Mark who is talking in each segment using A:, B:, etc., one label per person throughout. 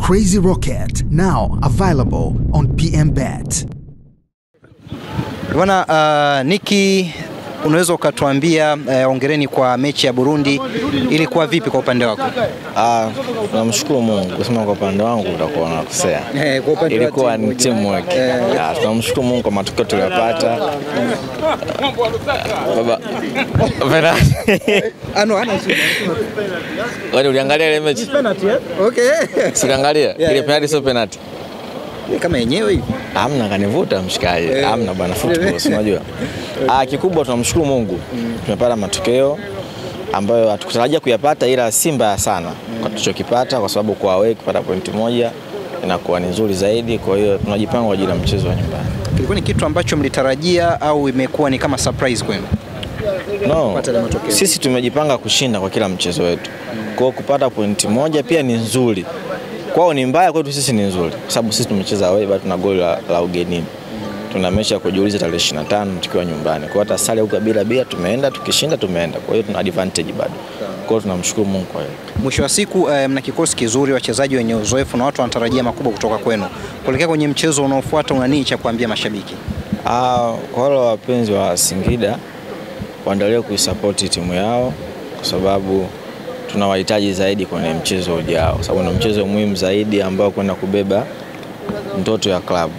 A: Crazy Rocket, now available on PMBet.
B: Bwana Nicky, unaweza ukatuambia hongereni kwa mechi ya Burundi, ilikuwa vipi kwa upande wako?
C: Tunamshukuru Mungu, kusema kwa upande wangu utakuwa unakosea. Ilikuwa ni teamwork. Tunamshukuru Mungu kwa matokeo tuliyopata. Baba. Wewe uliangalia ile mechi?
B: Penalty Okay.
C: Usiangalia. Ile penalty sio penalty.
B: Kama yenyewe hivi.
C: Hamna kanivuta mshikaji. Hamna bwana, football unajua. Kikubwa tunamshukuru Mungu. Tumepata matokeo ambayo hatukutarajia kuyapata, ila Simba sana kwa tulichokipata, kwa sababu kwa away kupata pointi moja inakuwa ni nzuri zaidi. Kwa hiyo tunajipanga kwa ajili ya mchezo wa nyumbani.
B: Kilikuwa ni kitu ambacho mlitarajia au imekuwa ni kama surprise kwenu?
C: No, sisi tumejipanga kushinda kwa kila mchezo wetu. Kwa hiyo kupata pointi moja pia ni nzuri. Kwao ni mbaya, kwetu sisi ni nzuri, kwa sababu sisi tumecheza away bado tuna goli la ugenini. Tuna mechi ya kujiuliza tarehe 25 tukiwa nyumbani. Kwa hiyo hata sare huko bila tumeenda, tukishinda tumeenda. Kwa hiyo tuna advantage bado. Kwa hiyo tunamshukuru Mungu kwa hiyo.
B: Mwisho wa siku mna kikosi kizuri, wachezaji wenye uzoefu na watu wanatarajia makubwa kutoka kwenu. Kuelekea kwenye mchezo unaofuata, una nini cha kuambia mashabiki?
C: Kwa wale wapenzi wa Singida waendelee kuisupport timu yao, kwa sababu tunawahitaji zaidi kwenye mchezo ujao, kwa sababu ni mchezo muhimu zaidi ambao kwenda kubeba ndoto ya klabu,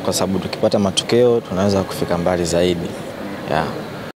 C: kwa sababu tukipata matokeo tunaweza kufika mbali zaidi.